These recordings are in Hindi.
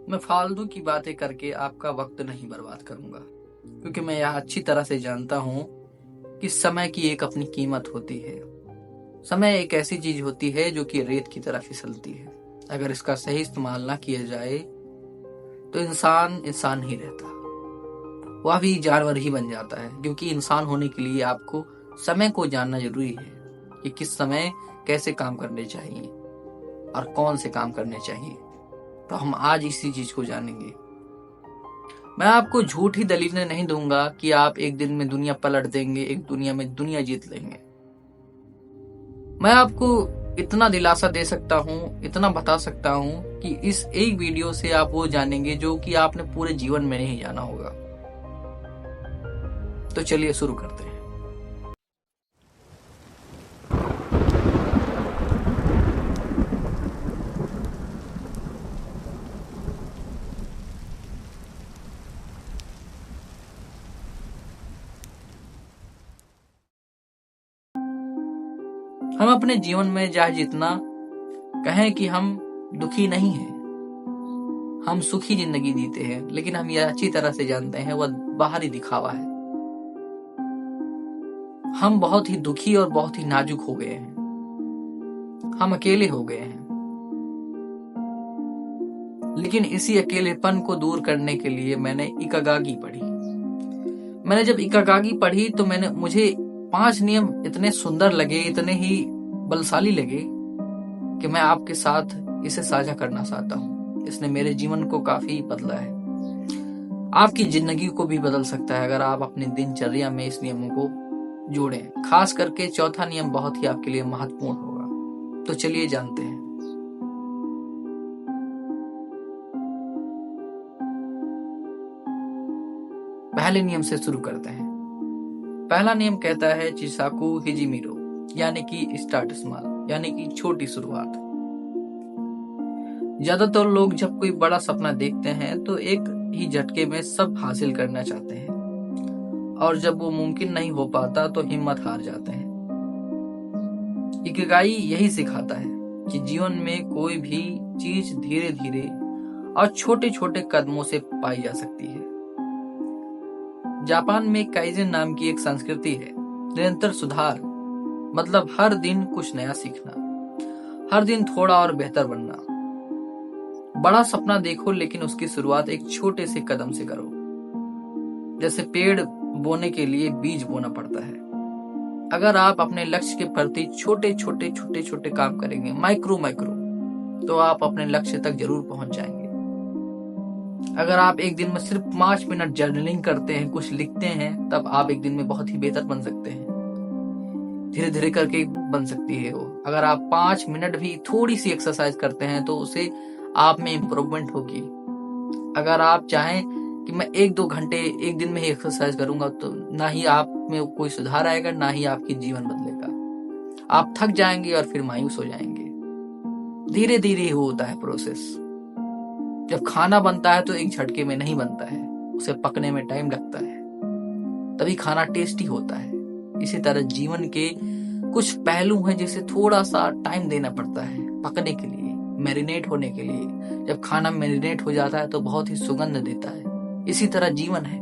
मैं फालतू की बातें करके आपका वक्त नहीं बर्बाद करूंगा, क्योंकि मैं यह अच्छी तरह से जानता हूं कि समय की एक अपनी कीमत होती है। समय एक ऐसी चीज होती है जो कि रेत की तरह फिसलती है। अगर इसका सही इस्तेमाल ना किया जाए तो इंसान इंसान ही रहता, वह भी जानवर ही बन जाता है। क्योंकि इंसान होने के लिए आपको समय को जानना जरूरी है कि किस समय कैसे काम करने चाहिए और कौन से काम करने चाहिए। तो हम आज इसी चीज को जानेंगे। मैं आपको झूठी दलीलें नहीं दूंगा कि आप एक दिन में दुनिया पलट देंगे, एक दुनिया में दुनिया जीत लेंगे। मैं आपको इतना दिलासा दे सकता हूँ, इतना बता सकता हूँ कि इस एक वीडियो से आप वो जानेंगे जो कि आपने पूरे जीवन में नहीं जाना होगा। तो चलिए शुरू करते हैं। हम अपने जीवन में चाहे जितना कहें कि हम दुखी नहीं हैं, हम सुखी जिंदगी जीते हैं, लेकिन हम यह अच्छी तरह से जानते हैं वह बाहरी दिखावा है। हम बहुत ही दुखी और बहुत ही नाजुक हो गए हैं, हम अकेले हो गए हैं। लेकिन इसी अकेलेपन को दूर करने के लिए मैंने इकागागी पढ़ी। मैंने जब इकागागी पढ़ी तो मुझे 5 नियम इतने सुंदर लगे, इतने ही बलशाली लगे कि मैं आपके साथ इसे साझा करना चाहता हूँ। इसने मेरे जीवन को काफी बदला है, आपकी जिंदगी को भी बदल सकता है अगर आप अपनी दिनचर्या में इस नियमों को जोड़ें। खास करके चौथा नियम बहुत ही आपके लिए महत्वपूर्ण होगा। तो चलिए जानते हैं। पहले नियम से शुरू करते हैं। पहला नियम कहता है चिसाकु हिजिमिरो, यानी कि स्टार्ट स्मॉल, यानी कि छोटी शुरुआत। ज्यादातर लोग जब कोई बड़ा सपना देखते हैं तो एक ही झटके में सब हासिल करना चाहते हैं, और जब वो मुमकिन नहीं हो पाता तो हिम्मत हार जाते हैं। इकिगाई यही सिखाता है कि जीवन में कोई भी चीज धीरे धीरे और छोटे छोटे कदमों से पाई जा सकती है। जापान में काइजेन नाम की एक संस्कृति है। निरंतर सुधार मतलब हर दिन कुछ नया सीखना, हर दिन थोड़ा और बेहतर बनना। बड़ा सपना देखो, लेकिन उसकी शुरुआत एक छोटे से कदम से करो। जैसे पेड़ बोने के लिए बीज बोना पड़ता है। अगर आप अपने लक्ष्य के प्रति छोटे छोटे काम करेंगे, माइक्रो, तो आप अपने लक्ष्य तक जरूर पहुंच जाएंगे। अगर आप एक दिन में सिर्फ 5 मिनट जर्नलिंग करते हैं, कुछ लिखते हैं, तब आप एक दिन में बहुत ही बेहतर बन सकते हैं। धीरे धीरे करके बन सकती है वो। अगर आप 5 मिनट भी थोड़ी सी एक्सरसाइज करते हैं तो उसे आप में इम्प्रूवमेंट होगी। अगर आप चाहें कि मैं 1-2 घंटे एक दिन में ही एक्सरसाइज करूंगा, तो ना ही आप में कोई सुधार आएगा, ना ही आपकी जीवन बदलेगा। आप थक जाएंगे और फिर मायूस हो जाएंगे। धीरे धीरे होता है प्रोसेस। जब खाना बनता है तो एक झटके में नहीं बनता है, उसे पकने में टाइम लगता है, तभी खाना टेस्टी होता है। इसी तरह जीवन के कुछ पहलू हैं जिसे थोड़ा सा टाइम देना पड़ता है पकने के लिए, मैरिनेट होने के लिए। जब खाना मैरिनेट हो जाता है तो बहुत ही सुगंध देता है। इसी तरह जीवन है,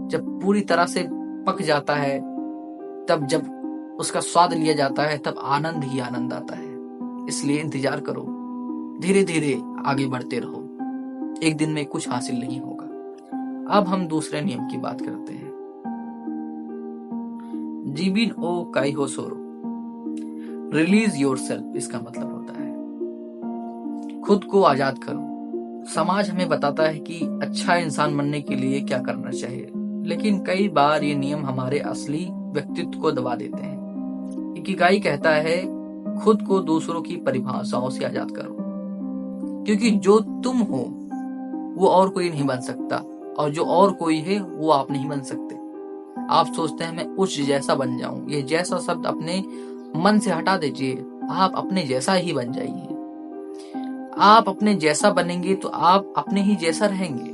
जब पूरी तरह से पक जाता है, तब जब उसका स्वाद लिया जाता है, तब आनंद ही आनंद आता है। इसलिए इंतजार करो, धीरे धीरे आगे बढ़ते रहो, एक दिन में कुछ हासिल नहीं होगा। अब हम दूसरे नियम की बात करते हैं। जीबिन ओ काई हो सोरो, रिलीज योरसेल्फ, इसका मतलब होता है खुद को आजाद करो। समाज हमें बताता है कि अच्छा इंसान बनने के लिए क्या करना चाहिए, लेकिन कई बार ये नियम हमारे असली व्यक्तित्व को दबा देते हैं। इकिगाई कहता है खुद को दूसरों की परिभाषाओं से आजाद करो, क्योंकि जो तुम हो वो और कोई नहीं बन सकता, और जो और कोई है वो आप नहीं बन सकते। आप सोचते हैं मैं उस जैसा बन जाऊं, ये जैसा शब्द अपने मन से हटा दीजिए। आप अपने जैसा ही बन जाइए। आप अपने जैसा बनेंगे तो आप अपने ही जैसा रहेंगे।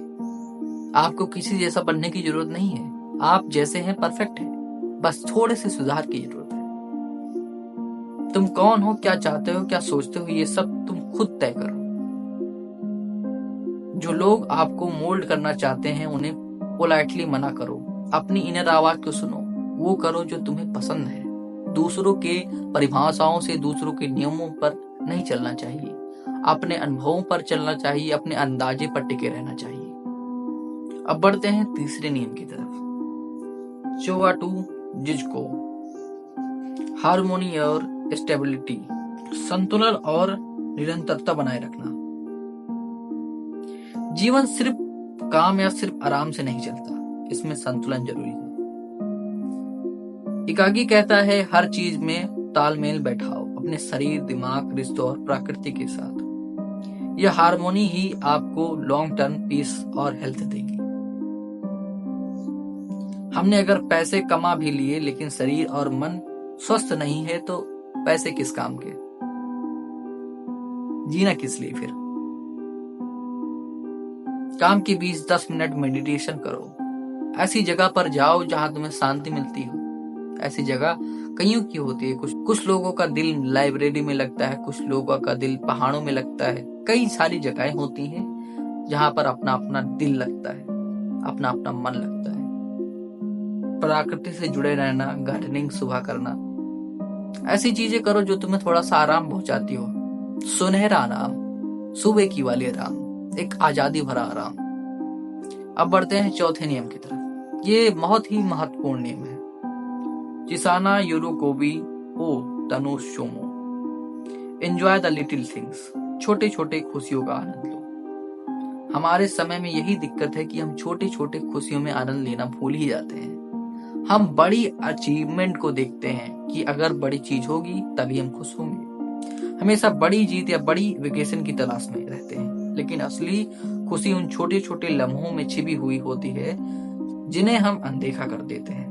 आपको किसी जैसा बनने की जरूरत नहीं है। आप जैसे हैं परफेक्ट है, बस थोड़े से सुधार की जरूरत है। तुम कौन हो, क्या चाहते हो, क्या सोचते हो, ये सब तुम खुद तय करो। जो लोग आपको मोल्ड करना चाहते हैं उन्हें पोलाइटली मना करो। अपनी इनर आवाज को सुनो, वो करो जो तुम्हें पसंद है। दूसरों के परिभाषाओं से, दूसरों के नियमों पर नहीं चलना चाहिए। अपने अनुभवों पर चलना चाहिए, अपने अंदाजे पर टिके रहना चाहिए। अब बढ़ते हैं तीसरे नियम की तरफ। चोवाटू जिजको, हार्मोनी और स्टेबिलिटी, संतुलन और निरंतरता बनाए रखना। जीवन सिर्फ काम या सिर्फ आराम से नहीं चलता, इसमें संतुलन जरूरी है। इकागी कहता है हर चीज में तालमेल बैठाओ, अपने शरीर, दिमाग, रिश्तों और प्रकृति के साथ। यह हार्मोनी ही आपको लॉन्ग टर्म पीस और हेल्थ देगी। हमने अगर पैसे कमा भी लिए लेकिन शरीर और मन स्वस्थ नहीं है तो पैसे किस काम के, जीना किस लिए फिर। काम के बीच 10 मिनट मेडिटेशन करो। ऐसी जगह पर जाओ जहां तुम्हें शांति मिलती हो। ऐसी जगह कईयों की होती है। कुछ लोगों का दिल लाइब्रेरी में लगता है, कुछ लोगों का दिल पहाड़ों में लगता है। कई सारी जगहें होती हैं जहां पर अपना अपना दिल लगता है, अपना अपना मन लगता है। प्रकृति से जुड़े रहना, गार्डनिंग सुबह करना, ऐसी चीजें करो जो तुम्हें थोड़ा सा आराम पहुंचाती हो। सुनहरा आराम, सुबह की वाली आराम, एक आजादी भरा आराम। अब बढ़ते हैं चौथे नियम की तरफ। ये बहुत ही महत्वपूर्ण नियम है। चिसाना यूरोकोबी ओ तनुशोमो, एंजॉय द लिटिल थिंग्स, छोटे छोटे खुशियों का आनंद लो। हमारे समय में यही दिक्कत है कि हम छोटे छोटे खुशियों में आनंद लेना भूल ही जाते हैं। हम बड़ी अचीवमेंट को देखते हैं कि अगर बड़ी चीज होगी तभी हम खुश होंगे। हमेशा बड़ी जीत या बड़ी वेकेशन की तलाश में रहते हैं, लेकिन असली खुशी उन छोटे छोटे लम्हों में छिपी हुई होती है जिन्हें हम अनदेखा कर देते हैं।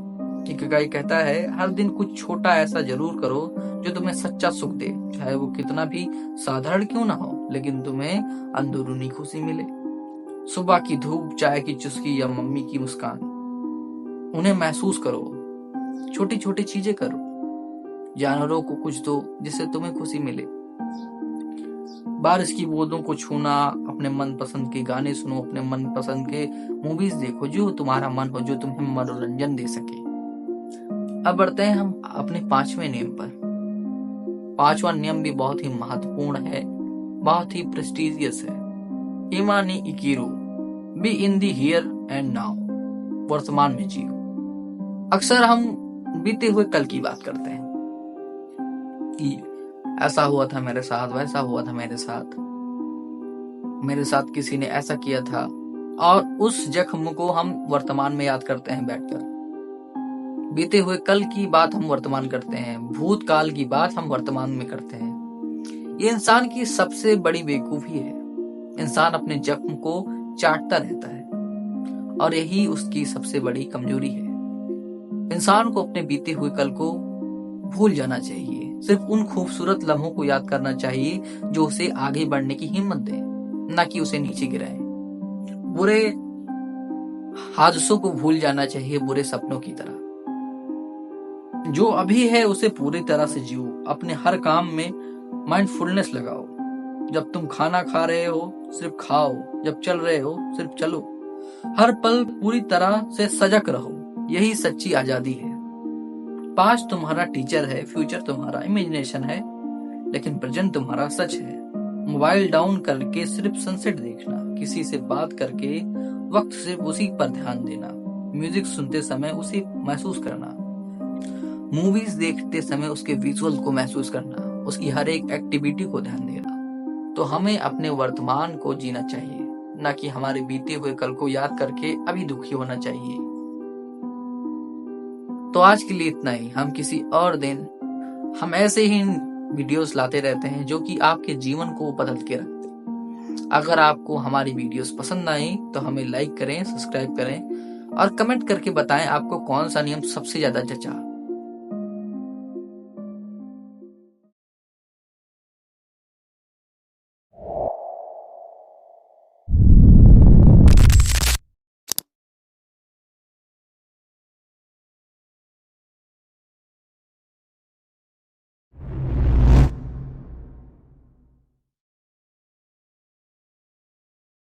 इकाई कहता है हर दिन कुछ छोटा ऐसा जरूर करो जो तुम्हें सच्चा सुख दे, चाहे वो कितना भी साधारण क्यों ना हो, लेकिन तुम्हें अंदरूनी खुशी मिले। सुबह की धूप, चाय की चुस्की या मम्मी की मुस्कान, उन्हें महसूस करो। छोटी छोटी चीजें करो। जानवरों को कुछ दो जिससे तुम्हें खुशी मिले। बारिश की बूंदों को छूना, अपने मनपसंद के गाने सुनो, अपने मनपसंद के मूवीज देखो जो तुम्हारा मन हो, जो तुम्हें मनोरंजन दे सके। अब बढ़ते हैं हम अपने पांचवें नियम पर। पांचवा नियम भी बहुत ही महत्वपूर्ण है, बहुत ही प्रेस्टिजियस है। इमानी इकीरो, be in the here and now, वर्तमान में जियो। अक्सर हम बीते हुए कल की बात करते हैं कि ऐसा हुआ था मेरे साथ, वैसा हुआ था मेरे साथ किसी ने ऐसा किया था, और उस जख्म को हम वर्तमान में याद करते हैं बैठकर। बीते हुए कल की बात हम वर्तमान करते हैं, भूतकाल की बात हम वर्तमान में करते हैं। ये इंसान की सबसे बड़ी बेवकूफी है। इंसान अपने जख्म को चाटता रहता है और यही उसकी सबसे बड़ी कमजोरी है। इंसान को अपने बीते हुए कल को भूल जाना चाहिए। सिर्फ उन खूबसूरत लम्हों को याद करना चाहिए जो उसे आगे बढ़ने की हिम्मत दे, न कि उसे नीचे गिराए। बुरे हादसों को भूल जाना चाहिए बुरे सपनों की तरह। जो अभी है उसे पूरी तरह से जियो। अपने हर काम में माइंडफुलनेस लगाओ। जब तुम खाना खा रहे हो सिर्फ खाओ, जब चल रहे हो सिर्फ चलो। हर पल पूरी तरह से सजग रहो, यही सच्ची आजादी है। पास्ट तुम्हारा टीचर है, फ्यूचर तुम्हारा इमेजिनेशन है, लेकिन प्रेजेंट तुम्हारा सच है। मोबाइल डाउन करके सिर्फ सनसेट देखना, किसी से बात करके वक्त सिर्फ उसी पर ध्यान देना, म्यूजिक सुनते समय उसे महसूस करना, मूवीज देखते समय उसके विजुअल को महसूस करना, उसकी हर एक एक्टिविटी को ध्यान देना। तो हमें अपने वर्तमान को जीना चाहिए, न कि हमारे बीते हुए कल को याद करके अभी दुखी होना चाहिए। तो आज के लिए इतना ही। हम किसी और दिन हम ऐसे ही वीडियोस लाते रहते हैं जो कि आपके जीवन को बदल के रखते हैं। अगर आपको हमारी वीडियोस पसंद आई तो हमें लाइक करें, सब्सक्राइब करें और कमेंट करके बताएं आपको कौन सा नियम सबसे ज्यादा जचा।